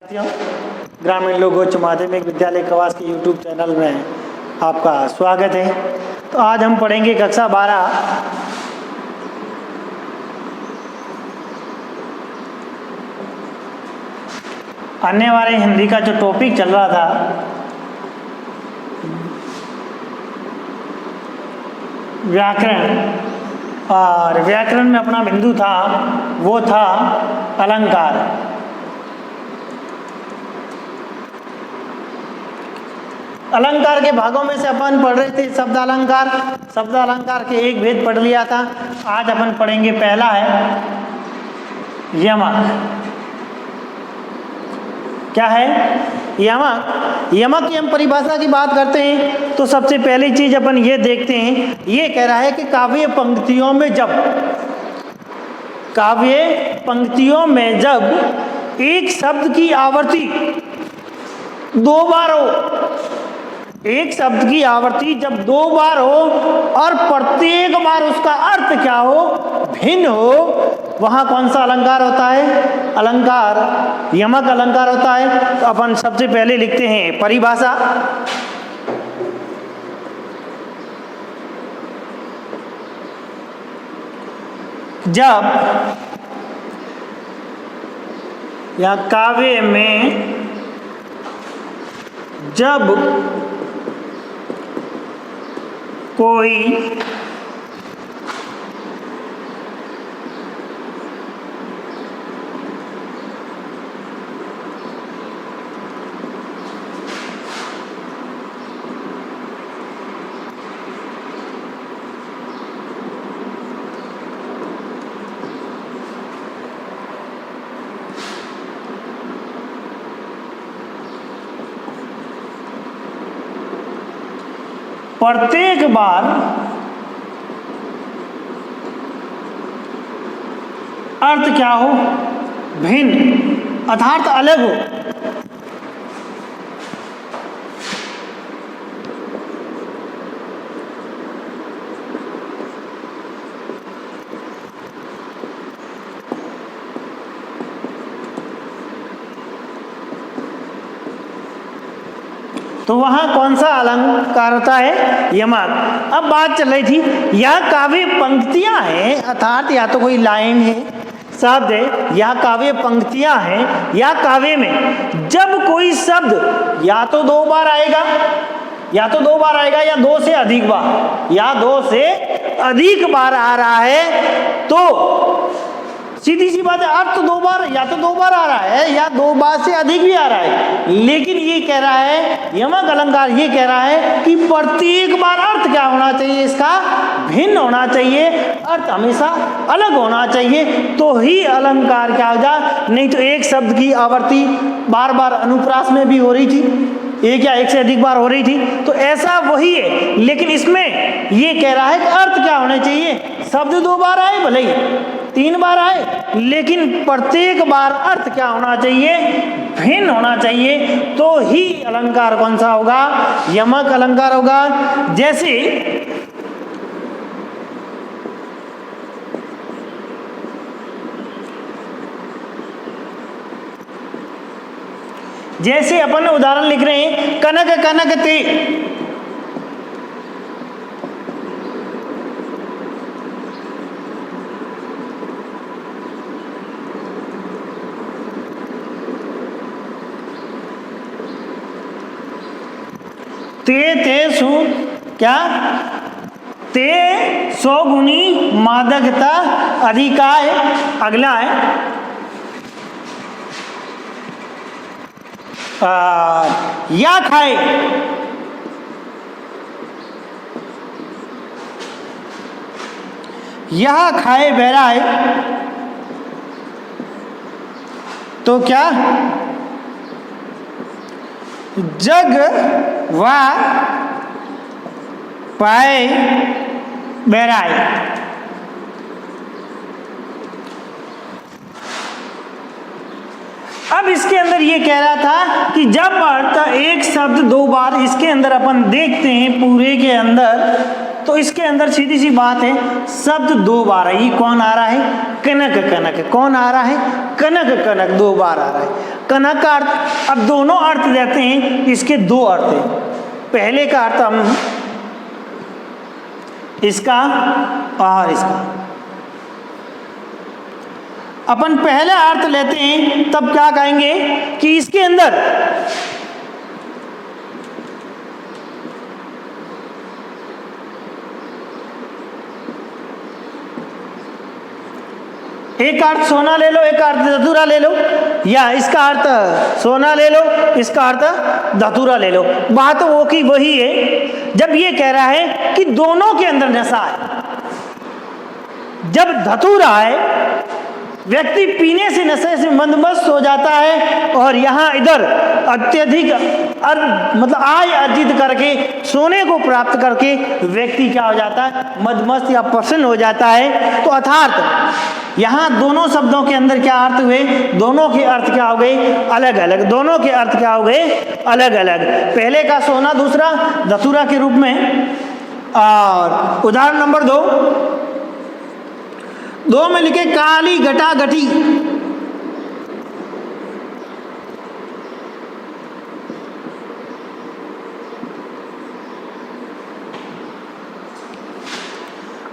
साथियों, ग्रामीण लोगों उच्च माध्यमिक विद्यालय कवास के यूट्यूब चैनल में आपका स्वागत है। तो आज हम पढ़ेंगे कक्षा 12 आने वाले हिंदी का जो टॉपिक चल रहा था व्याकरण, और व्याकरण में अपना बिंदु था वो था अलंकार। अलंकार के भागों में से अपन पढ़ रहे थे शब्द अलंकार। शब्द अलंकार के एक भेद पढ़ लिया था। आज अपन पढ़ेंगे, पहला है यमक। क्या है यमक? यमक की हम परिभाषा की बात करते हैं तो सबसे पहली चीज अपन ये देखते हैं, ये कह रहा है कि काव्य पंक्तियों में जब एक शब्द की आवृत्ति दो बार हो, एक शब्द की आवृत्ति जब दो बार हो और प्रत्येक बार उसका अर्थ क्या हो, भिन्न हो, वहां कौन सा अलंकार होता है? अलंकार, यमक अलंकार होता है। तो अपन सबसे पहले लिखते हैं परिभाषा। जब या काव्य में जब कोई प्रत्येक बार अर्थ क्या हो, भिन्न अर्थात अलग हो। तो वहां कौन सा अलंकार होता है? यमक। अब बात चल रही थी यह काव्य पंक्तियां हैं, अर्थात या तो कोई लाइन है, शब्द है, या काव्य पंक्तियां हैं, या काव्य में जब कोई शब्द या तो दो बार आएगा या दो से अधिक बार आ रहा है, तो सीधी सी बात है, अर्थ दो बार आ रहा है या दो बार से अधिक भी आ रहा है। लेकिन ये कह रहा है यमक अलंकार, ये कह रहा है कि प्रत्येक बार अर्थ क्या होना चाहिए, इसका भिन्न होना चाहिए, अर्थ हमेशा अलग होना चाहिए, तो ही अलंकार क्या हो जाए। नहीं तो एक शब्द की आवृत्ति बार बार अनुप्रास में भी हो रही थी, एक या एक से अधिक बार हो रही थी, तो ऐसा वही है। लेकिन इसमें ये कह रहा है कि अर्थ क्या होने चाहिए, शब्द दो बार आए भले ही तीन बार आए, लेकिन प्रत्येक बार अर्थ क्या होना चाहिए, भिन्न होना चाहिए, तो ही अलंकार कौन सा होगा, यमक अलंकार होगा। जैसे अपन उदाहरण लिख रहे हैं, कनक कनक ते, ते सु क्या, ते सौ गुनी मादकता अधिका है। अगला है या खाए, यह खाए बहरा है, तो क्या, जग व पाए बहरा है। अब इसके अंदर ये कह रहा था कि जब अर्थ एक शब्द दो बार, इसके अंदर अपन देखते हैं पूरे के अंदर तो इसके अंदर सीधी सी बात है, शब्द दो बार है। ये कौन आ रहा है? कनक कनक। कौन आ रहा है? कनक कनक, दो बार आ रहा है। कनक का अर्थ, अब दोनों अर्थ देते हैं, इसके दो अर्थ हैं। पहले का अर्थ हम इसका और इसका, अपन पहले अर्थ लेते हैं तब क्या कहेंगे कि इसके अंदर एक अर्थ सोना ले लो, एक अर्थ धतूरा ले लो, या इसका अर्थ सोना ले लो, इसका अर्थ धतूरा ले लो। बात वो की वही है। जब ये कह रहा है कि दोनों के अंदर नशा है, जब धतूरा है, व्यक्ति पीने से नशे से मंदमस्त हो जाता है, और यहाँ इधर अत्यधिक मतलब आय अर्जित करके, सोने को प्राप्त करके व्यक्ति क्या हो जाता है? मदमस्त या प्रसन्न हो जाता है। तो अर्थात यहाँ दोनों शब्दों के अंदर क्या अर्थ हुए? दोनों के अर्थ क्या हो गए? अलग अलग। दोनों के अर्थ क्या हो गए? अलग अलग। पहले का सोना, दूसरा धतूरा के रूप में। और उदाहरण नंबर 2 में लिखे काली घटा घटी।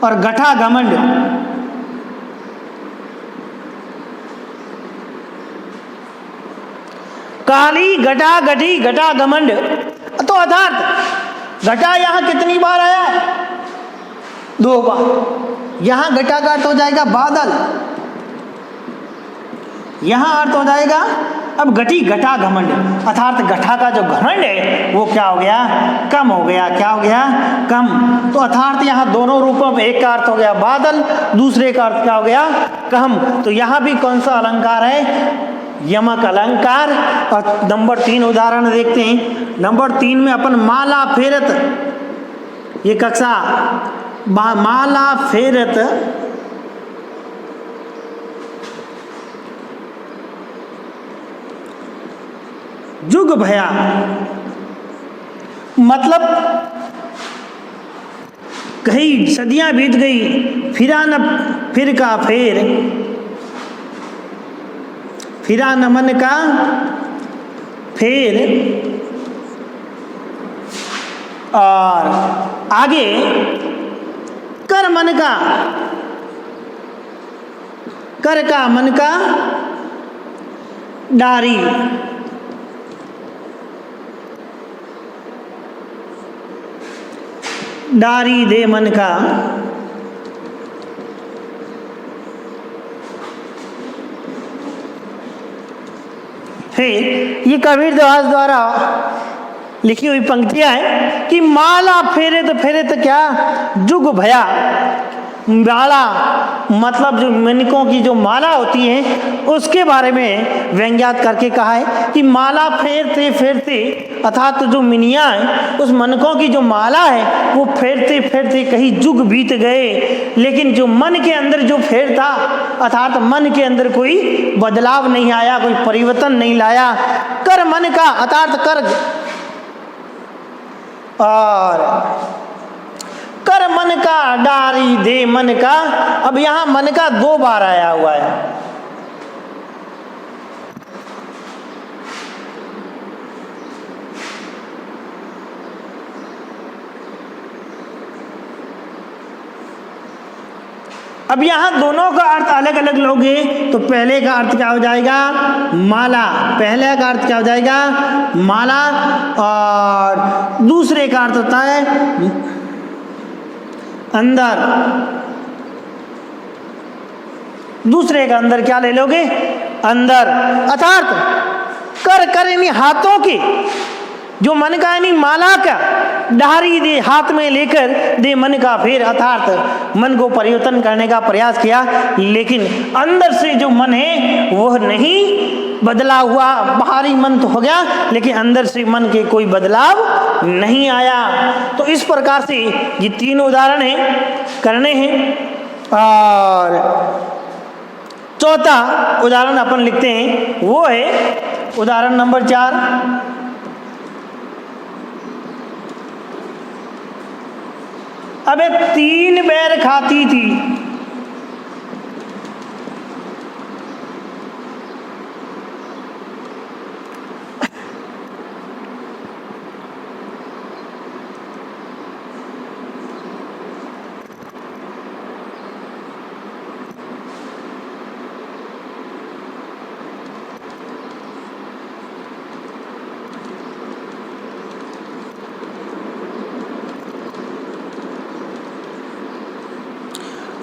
और घटा घमंड। काली घटा घटी घटा घमंड। तो अर्थात घटा यहां कितनी बार आया है? 2 बार। यहां घटा का अर्थ हो जाएगा बादल, यहां अर्थ हो जाएगा अब घटी घटा घमंड। अर्थात घटा का जो घमंड है वो क्या हो गया? कम हो गया। क्या हो गया? कम। तो अर्थात यहाँ दोनों रूपों में, एक का अर्थ हो गया बादल, दूसरे का अर्थ क्या हो गया? कम। तो यहाँ भी कौन सा अलंकार है? यमक अलंकार। और नंबर 3 उदाहरण देखते हैं। नंबर 3 में अपन माला फेरत, ये कक्षा माला फेरत जुग भया, मतलब कई सदियां बीत गई, फिरा न फिर का फेर, फिरा न मन का फेर। और आगे कर मन का, कर का मन का डारी। डारी दे मन का। फिर ये कबीरदास द्वारा लिखी हुई पंक्तियां हैं कि माला फेरे तो क्या? जुग भया। माला मतलब जो मनकों की जो माला होती है उसके बारे में व्यंग्यात करके कहा है कि माला फेरते फेरते, अर्थात तो जो मिनियाँ हैं उस मनकों की जो माला है वो फेरते फेरते कहीं जुग बीत गए, लेकिन जो मन के अंदर जो फेर था, अर्थात मन के अंदर कोई बदलाव नहीं आया, कोई परिवर्तन नहीं लाया। कर मन का, अर्थात कर, और कर मन का डारी दे मन का। अब यहां मन का 2 बार आया हुआ है। अब यहां दोनों का अर्थ अलग अलग लोगे तो पहले का अर्थ क्या हो जाएगा? माला। पहले का अर्थ क्या हो जाएगा? माला। और दूसरे का अर्थ होता है अंदर। दूसरे का अंदर क्या ले लोगे? अंदर। अर्थात कर यानी हाथों के, जो मन का यानी माला का डारी दे, हाथ में लेकर दे मन का फेर, अर्थात मन को परिवर्तन करने का प्रयास किया, लेकिन अंदर से जो मन है वह नहीं बदला हुआ। बाहरी मन तो हो गया लेकिन अंदर से मन के कोई बदलाव नहीं आया। तो इस प्रकार से ये 3 उदाहरण हैं करने हैं। और चौथा उदाहरण अपन लिखते हैं, वो है उदाहरण नंबर 4। अबे 3 बेर खाती थी,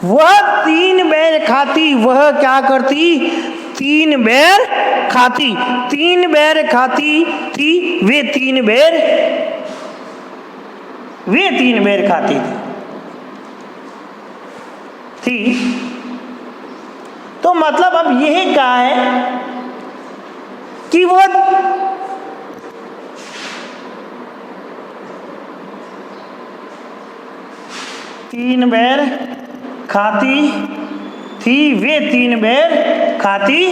वह 3 बेर खाती, वह क्या करती, 3 बेर खाती, 3 बेर खाती थी, वे 3 बेर खाती थी। तो मतलब अब यह क्या है कि वो 3 बेर खाती थी, वे 3 बेर खाती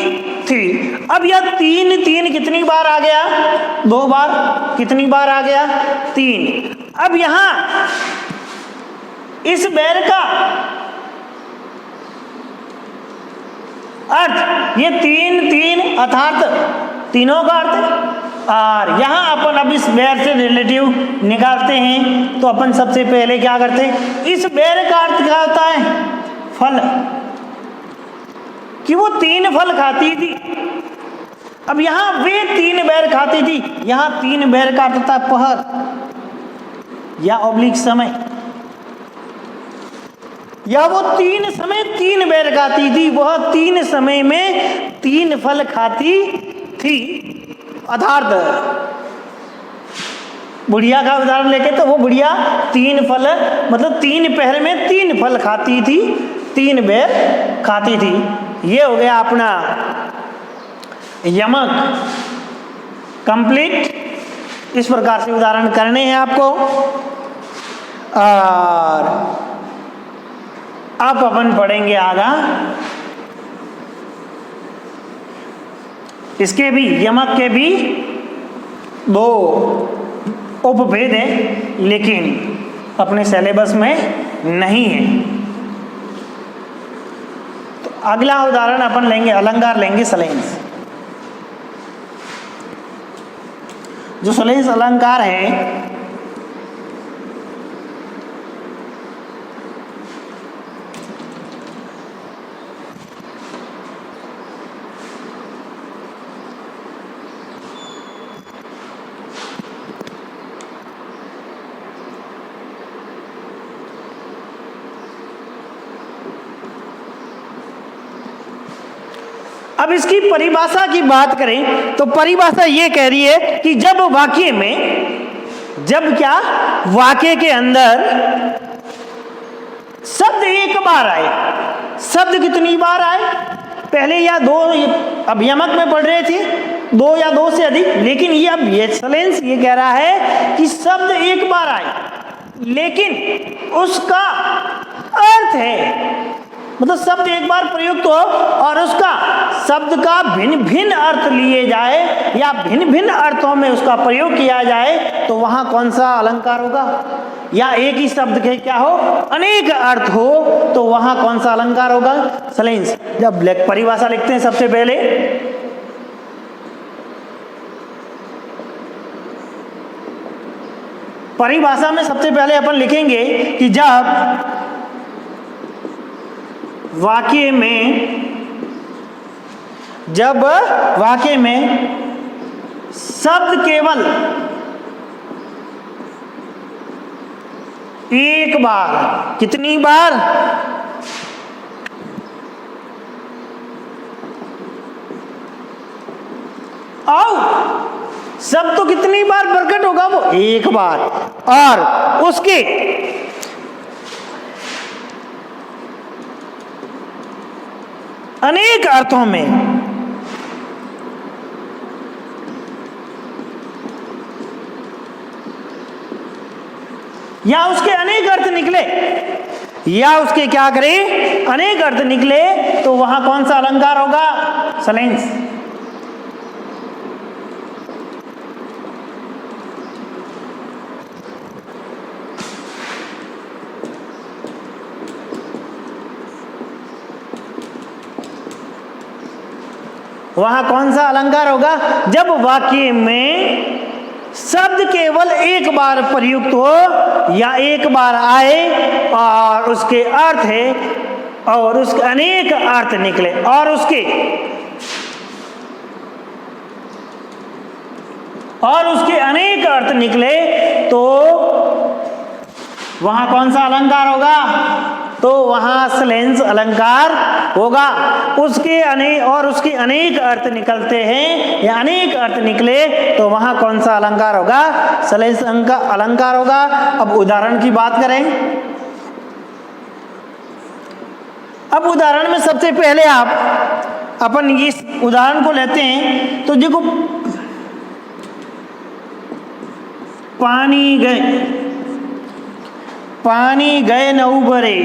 थी। अब यह 3 कितनी बार आ गया, 2 बार, कितनी बार आ गया, 3। अब यहां इस बेर का अर्थ, ये 3 अर्थात तीनों का अर्थ। और यहां अपन अब इस बेर से रिलेटिव निकालते हैं, तो अपन सबसे पहले क्या करते हैं, इस बेर का अर्थ क्या होता है, फल, कि वो 3 फल खाती थी। अब यहां वे 3 बेर खाती थी, यहां 3 बेर का अर्थ था पहर या ऑब्लिक समय, या वो 3 समय 3 बेर खाती थी, वह 3 समय में 3 फल खाती थी। अर्थात बुढ़िया का उदाहरण लेके, तो वो बुढ़िया 3 फल, मतलब 3 पहर में 3 फल खाती थी, 3 बेर खाती थी। ये हो गया अपना यमक कंप्लीट। इस प्रकार से उदाहरण करने हैं आपको। और अब अपन पढ़ेंगे आगा, इसके भी यमक के भी 2 उपभेद हैं, लेकिन अपने सिलेबस में नहीं है। तो अगला उदाहरण अपन लेंगे, अलंकार लेंगे सलेंस। जो सलेंस अलंकार है, अब इसकी परिभाषा की बात करें तो परिभाषा ये कह रही है कि जब वाक्य में, जब क्या, वाक्य के अंदर शब्द एक बार आए। शब्द कितनी बार आए, पहले या 2, अब यमक में पढ़ रहे थे 2 या 2 से अधिक, लेकिन ये अब ये सलेंस ये कह रहा है कि शब्द एक बार आए, लेकिन उसका अर्थ है, मतलब शब्द एक बार प्रयुक्त हो और उसका शब्द का भिन्न भिन्न अर्थ लिए जाए या भिन्न भिन्न अर्थों में उसका प्रयोग किया जाए, तो वहां कौन सा अलंकार होगा। या एक ही शब्द के क्या हो, अनेक अर्थ हो, तो वहां कौन सा अलंकार होगा, सलेंस। जब परिभाषा लिखते हैं सबसे पहले, परिभाषा में सबसे पहले अपन लिखेंगे कि जब वाक्य में शब्द केवल एक बार, कितनी बार, आओ शब्द तो कितनी बार प्रकट होगा, वो एक बार, और उसके अनेक अर्थों में, या उसके अनेक अर्थ निकले, या उसके क्या करें, अनेक अर्थ निकले, तो वहां कौन सा अलंकार होगा, सलेंस। वहां कौन सा अलंकार होगा? जब वाक्य में शब्द केवल एक बार प्रयुक्त हो या एक बार आए और उसके अर्थ है और उसके अनेक अर्थ निकले और उसके अनेक अर्थ निकले, तो वहां कौन सा अलंकार होगा? तो वहां श्लेष अलंकार होगा। उसके अनेक अर्थ निकलते हैं या अनेक अर्थ निकले, तो वहां कौन सा अलंकार होगा? श्लेष अलंकार होगा। अब उदाहरण की बात करें। अब उदाहरण में सबसे पहले अपन इस उदाहरण को लेते हैं। तो देखो, पानी गए न उबरे,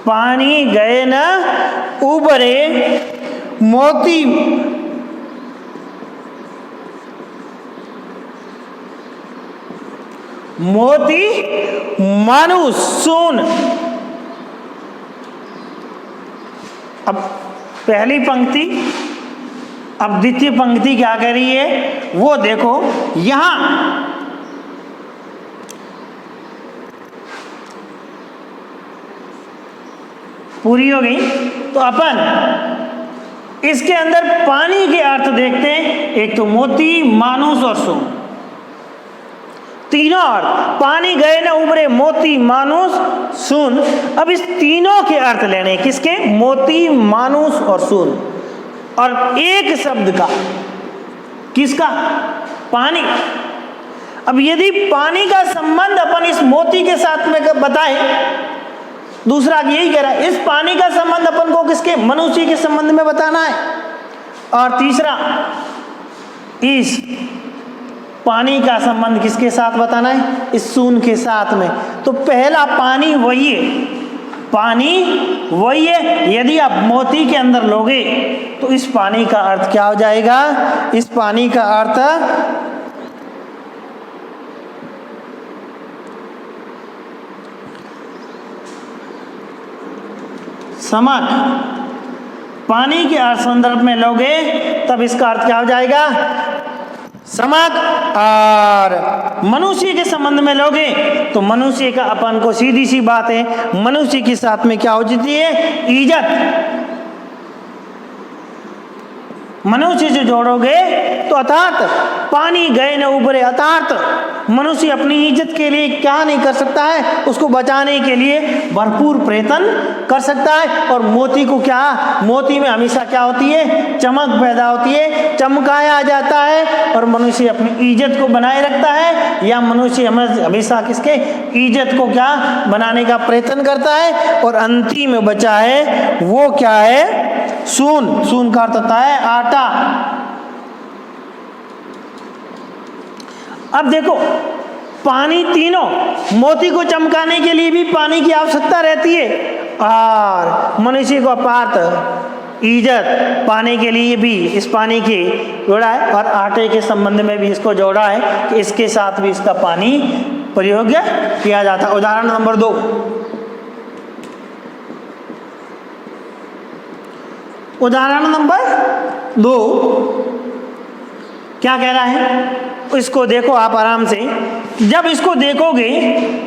पानी गए न उबरे, मोती मानुष सुन। अब पहली पंक्ति, अब द्वितीय पंक्ति क्या कह रही है वो देखो। यहां पूरी हो गई। तो अपन इसके अंदर पानी के अर्थ देखते हैं। एक तो मोती, मानुष और सुन, तीनों अर्थ। पानी गए न उबरे, मोती, मानुष, सुन। अब इस तीनों के अर्थ लेने, किसके? मोती, मानुष और सुन। और एक शब्द का, किसका? पानी। अब यदि पानी का संबंध अपन इस मोती के साथ में बताएं, दूसरा यही कह रहा है, इस पानी का संबंध अपन को किसके? मनुष्य के संबंध में बताना है। और तीसरा, इस पानी का संबंध किसके साथ बताना है? इस सून के साथ में। तो पहला पानी वही है, पानी वही है। यदि आप मोती के अंदर लोगे तो इस पानी का अर्थ क्या हो जाएगा? इस पानी का अर्थ समक। पानी के अर्थ संदर्भ में लोगे तब इसका अर्थ क्या हो जाएगा? समक। और मनुष्य के संबंध में लोगे तो मनुष्य का अपन को सीधी सी बात है, मनुष्य के साथ में क्या हो जाती है? इज्जत। मनुष्य से जोड़ोगे तो अर्थात पानी गए न उबरे, अर्थात मनुष्य अपनी इज्जत के लिए क्या नहीं कर सकता है? उसको बचाने के लिए भरपूर प्रयत्न कर सकता है। और मोती को क्या? मोती में हमेशा क्या होती है? चमक पैदा होती है, चमकाया जाता है और मनुष्य अपनी इज्जत को बनाए रखता है। या मनुष्य हमेशा किसके? इज्जत को क्या बनाने का प्रयत्न करता है। और अंतिम में बचा है वो क्या है? सून। सून का अर्थ होता है आटा। अब देखो, पानी तीनों, मोती को चमकाने के लिए भी पानी की आवश्यकता रहती है और मनुष्य को अपार्थ इज्जत पाने के लिए भी इस पानी की जोड़ा है। और आटे के संबंध में भी इसको जोड़ा है कि इसके साथ भी इसका पानी प्रयोग किया जाता है। उदाहरण नंबर 2, उदाहरण नंबर 2 क्या कह रहा है? इसको देखो आप आराम से। जब इसको देखोगे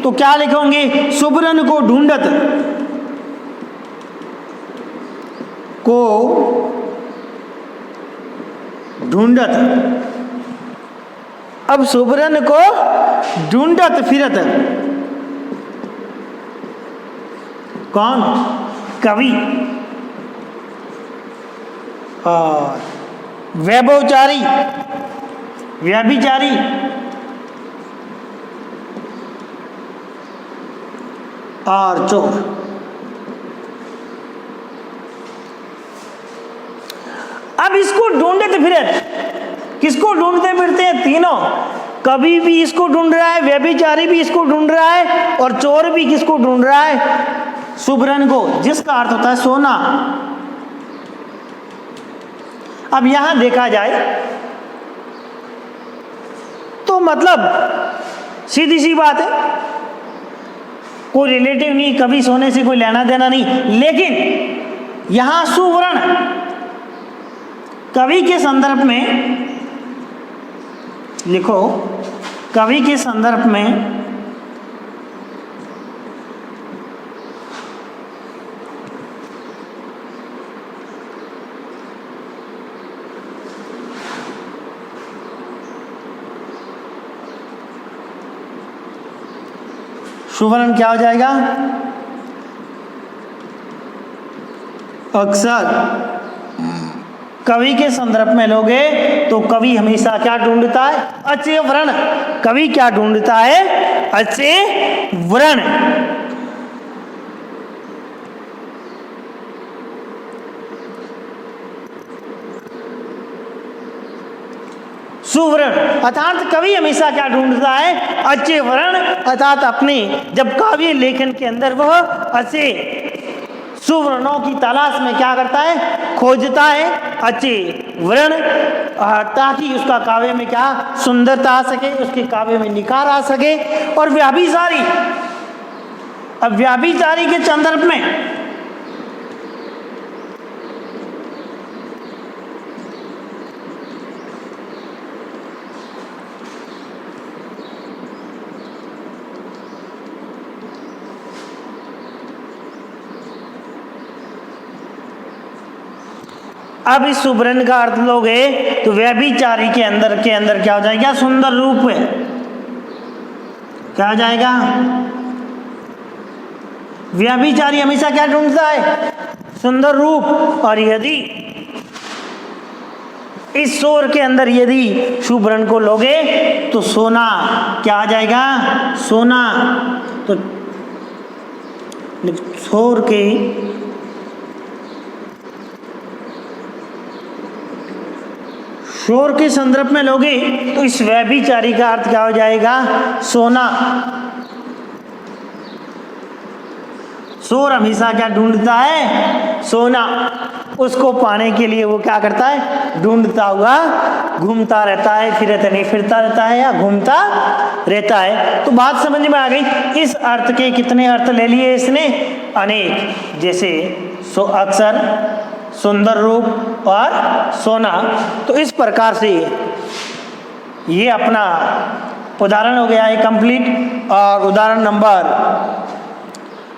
तो क्या लिखोगे? सुबरन को ढूंढत, को ढूंढत। अब सुबरन को ढूंढत फिरत कौन? कवि। और वैभवचारी, व्यभिचारी, और चोर। अब इसको ढूंढते फिरत, किसको ढूंढते फिरते हैं? तीनों। कवि भी इसको ढूंढ रहा है, व्यभिचारी भी इसको ढूंढ रहा है और चोर भी किसको ढूंढ रहा है? सुबरन को, जिसका अर्थ होता है सोना। अब यहां देखा जाए तो मतलब सीधी सी बात है, कोई रिलेटिव नहीं, कभी सोने से कोई लेना देना नहीं। लेकिन यहां सुवर्ण कवि के संदर्भ में लिखो, कवि के संदर्भ में सुवर्ण क्या हो जाएगा? अक्सर कवि के संदर्भ में लोगे तो कवि हमेशा क्या ढूंढता है? अचेय वर्ण। कवि क्या ढूंढता है? अचेय वर्ण। सुवर्ण अर्थात कवि हमेशा क्या ढूंढता है? अचेय वर्ण। अर्थात अपने जब काव्य लेखन के अंदर वह अचेय सुवर्णों की तलाश में क्या करता है? खोजता है अचेय वर्ण, ताकि उसका काव्य में क्या सुंदरता आ सके, उसके काव्य में निखार आ सके। और व्याभिचारी, अब व्याभिचारी के संदर्भ में अब इस सुवर्ण का अर्थ लोगे तो व्यभिचारी के अंदर क्या हो जाएगा? सुंदर रूप है। क्या हो जाएगा? व्यभिचारी हमेशा क्या ढूंढता है? सुंदर रूप। और यदि इस शोर के अंदर यदि सुवर्ण को लोगे तो सोना क्या आ जाएगा? सोना। तो शोर के शोर के संदर्भ में लोगे तो इस व्यभिचारी का अर्थ क्या हो जाएगा? सोना। शोर हमेशा क्या ढूंढता है? सोना। उसको पाने के लिए वो क्या करता है? ढूंढता हुआ घूमता रहता है, फिरता रहता है या घूमता रहता है। तो बात समझ में आ गई। इस अर्थ के कितने अर्थ ले लिए इसने? अनेक। जैसे अक्सर, सुंदर रूप और सोना। तो इस प्रकार से ये अपना उदाहरण हो गया है कंप्लीट। और उदाहरण नंबर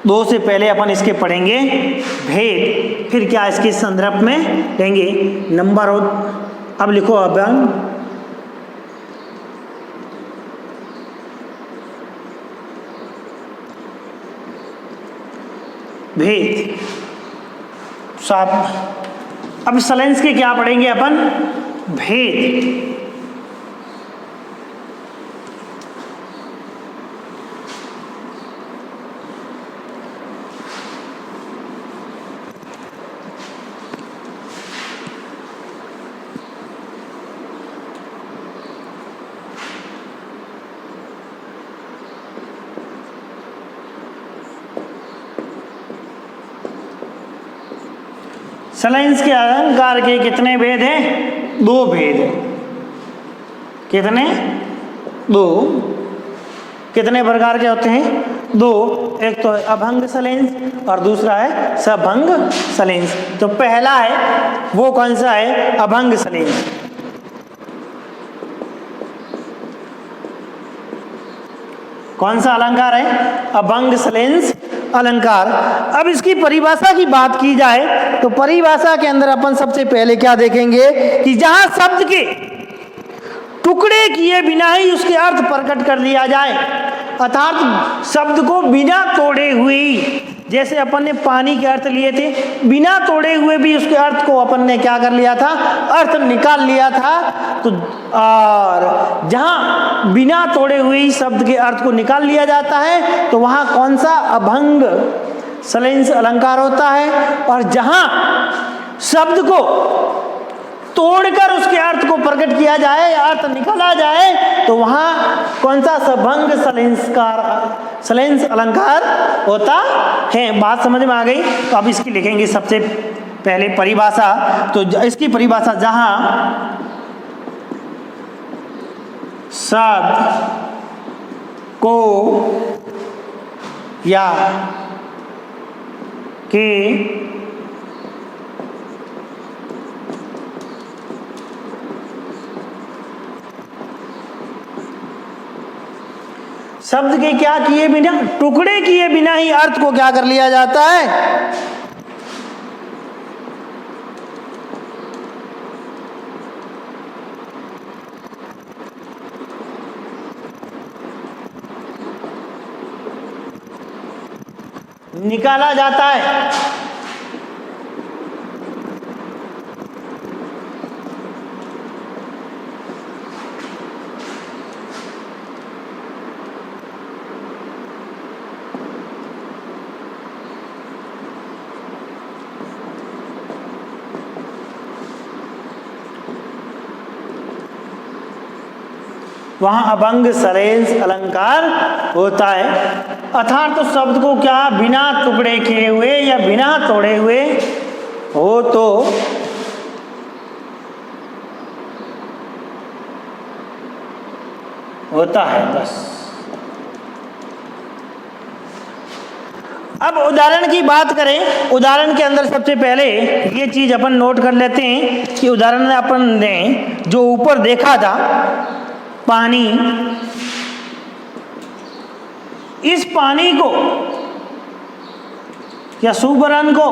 2 से पहले अपन इसके पढ़ेंगे भेद, फिर क्या इसके संदर्भ में लेंगे नंबर। अब लिखो अभंग। भेद साहब। अब सलेंस के क्या पढ़ेंगे अपन? भेद। सलाइंस के अलंकार के कितने भेद हैं? 2 भेद। कितने? 2। कितने प्रकार के होते हैं? 2। एक तो है अभंग सलेंस और दूसरा है सभंग सलेंस। तो पहला है वो कौन सा है? अभंग सलेंस। कौन सा अलंकार है? अभंग सलेंस अलंकार। अब इसकी परिभाषा की बात की जाए तो परिभाषा के अंदर अपन सबसे पहले क्या देखेंगे कि जहां शब्द के टुकड़े किए बिना ही उसके अर्थ प्रकट कर दिया जाए, अर्थात शब्द को बिना तोड़े हुए ही, जैसे अपन ने पानी के अर्थ लिए थे, बिना तोड़े हुए भी उसके अर्थ को अपन ने क्या कर लिया था? अर्थ निकाल लिया था। तो और जहां बिना तोड़े हुए ही शब्द के अर्थ को निकाल लिया जाता है तो वहां कौन सा? अभंग सलेंस अलंकार होता है। और जहां शब्द को तोड़कर उसके अर्थ को प्रकट किया जाए या अर्थ निकाला जाए तो वहां कौन सा? सभंग सलेंस अलंकार होता है। बात समझ में आ गई? तो अब इसकी लिखेंगे सबसे पहले परिभाषा। तो इसकी परिभाषा जहां शब्द को या के शब्द के क्या किए बिना, टुकड़े किए बिना ही अर्थ को क्या कर लिया जाता है, निकाला जाता है। वहां अभंग सरेंस अलंकार होता है। अर्थात तो शब्द को क्या बिना टुकड़े किए हुए या बिना तोड़े हुए हो तो होता है बस। अब उदाहरण की बात करें, उदाहरण के अंदर सबसे पहले ये चीज अपन नोट कर लेते हैं कि उदाहरण अपन ने जो ऊपर देखा था पानी, इस पानी को या सुबरन को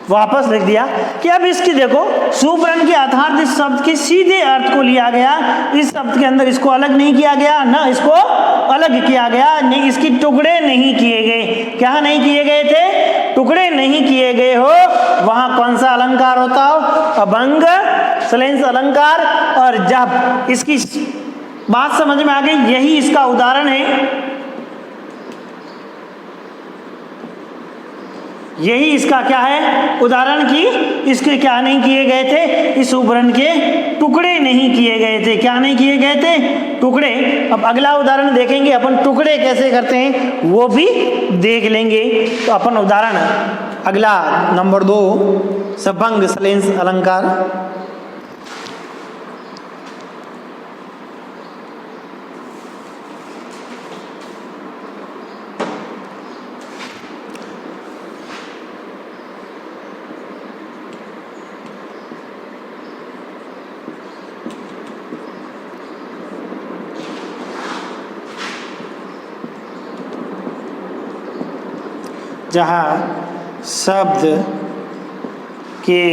वापस लिख दिया कि अब इसकी देखो सुबरन के आधार इस शब्द के सीधे अर्थ को लिया गया, इस शब्द के अंदर इसको अलग नहीं किया गया, ना इसको अलग किया गया, नहीं इसकी टुकड़े नहीं किए गए। क्या नहीं किए गए थे? टुकड़े नहीं किए गए हो। वहां कौन सा अलंकार होता हो? अभंग सलेंस अलंकार। और जब इसकी बात समझ में आ गई, यही इसका उदाहरण है, यही इसका क्या है उदाहरण की इसके क्या नहीं किए गए थे, इस उदाहरण के टुकड़े नहीं किए गए थे। क्या नहीं किए गए थे? टुकड़े। अब अगला उदाहरण देखेंगे अपन टुकड़े कैसे करते हैं वो भी देख लेंगे। तो अपन उदाहरण अगला नंबर 2 सभंग सलेंस अलंकार। जहाँ शब्द के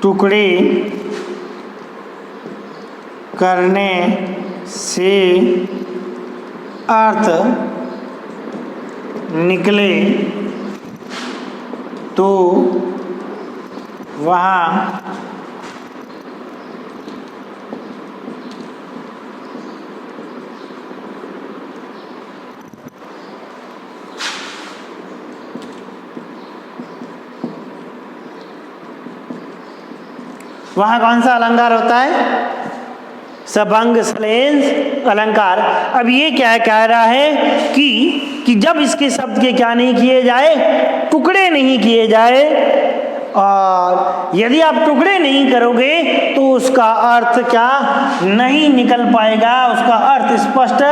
टुकड़े करने से अर्थ निकले तो वहाँ कौन सा अलंकार होता है? सभंग सलेंस अलंकार। अब ये क्या कह रहा है कि जब इसके शब्द के क्या नहीं किए जाए, टुकड़े नहीं किए जाए, और यदि आप टुकड़े नहीं करोगे तो उसका अर्थ क्या नहीं निकल पाएगा, उसका अर्थ स्पष्ट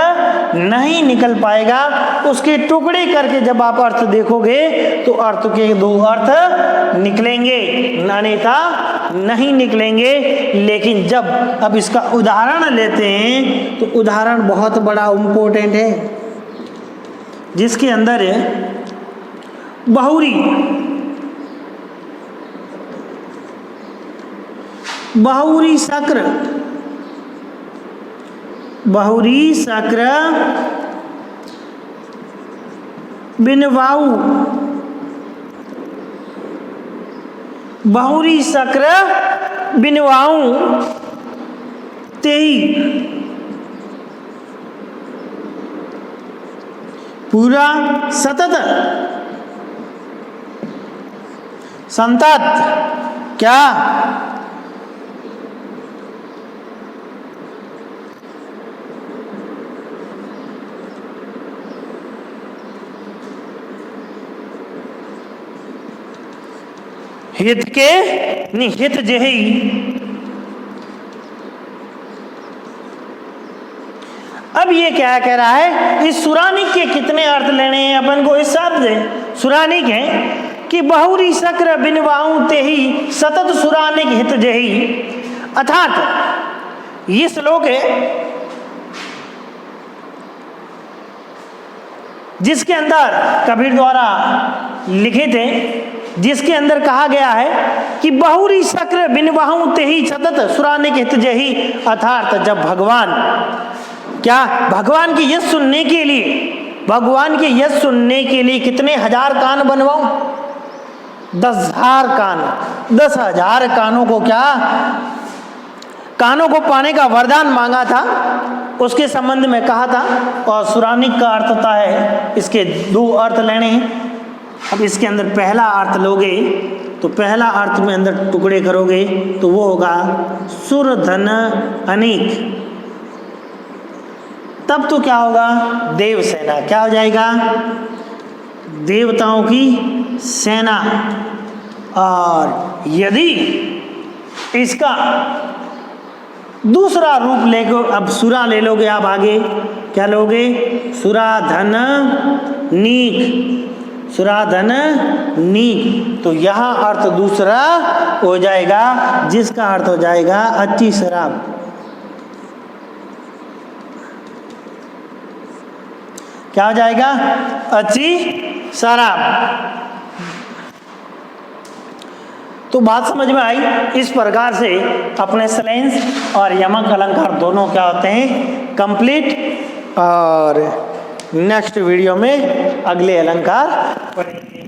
नहीं निकल पाएगा। उसके टुकड़े करके जब आप अर्थ देखोगे तो अर्थ के 2 अर्थ निकलेंगे, अन्यथा नहीं निकलेंगे। लेकिन जब अब इसका उदाहरण लेते हैं तो उदाहरण बहुत बड़ा इम्पोर्टेंट है, जिसके अंदर बहुरी शक्र, बहुरी शक्र बिनवाऊ, बहुरी शक्र बिनवाऊ तेई पूरा सतत संतत क्या हित के निहित जेही। अब ये क्या कह रहा है, इस सुरानिक के कितने अर्थ लेने हैं अपन को। इस शब्द सुरानिक है कि बहुरी शक्र बिनवाऊं ते ही सतत सुरानिक हित जेही। अर्थात ये श्लोक है जिसके अंदर कबीर द्वारा लिखित है, जिसके अंदर कहा गया है कि बहुरी शक्र बिनवाऊं ते ही सतत सुरानिक हित जेही। अर्थात जब भगवान क्या भगवान की यश सुनने के लिए, भगवान की यश सुनने के लिए कितने हजार कान बनवाऊं, 10,000 कान, 10,000 कानों को क्या कानों को पाने का वरदान मांगा था, उसके संबंध में कहा था। और सुरानिक का अर्थ होता है, इसके 2 अर्थ लेने हैं। अब इसके अंदर पहला अर्थ लोगे तो पहला अर्थ में अंदर टुकड़े करोगे तो वो होगा सुर धन अनेक। तब तो क्या होगा, देव सेना। क्या हो जाएगा, देवताओं की सेना। और यदि इसका दूसरा रूप लेकर अब सुरा ले लोगे आप आगे, क्या लोगे, सुरा धन नीक, सुरा धन नीक। तो यहाँ अर्थ दूसरा हो जाएगा जिसका अर्थ हो जाएगा अच्छी शराब। क्या हो जाएगा, अच्छी शराब। तो बात समझ में आई। इस प्रकार से अपने श्लेष और यमक अलंकार दोनों क्या होते हैं, कंप्लीट। और नेक्स्ट वीडियो में अगले अलंकार पढ़ेंगे।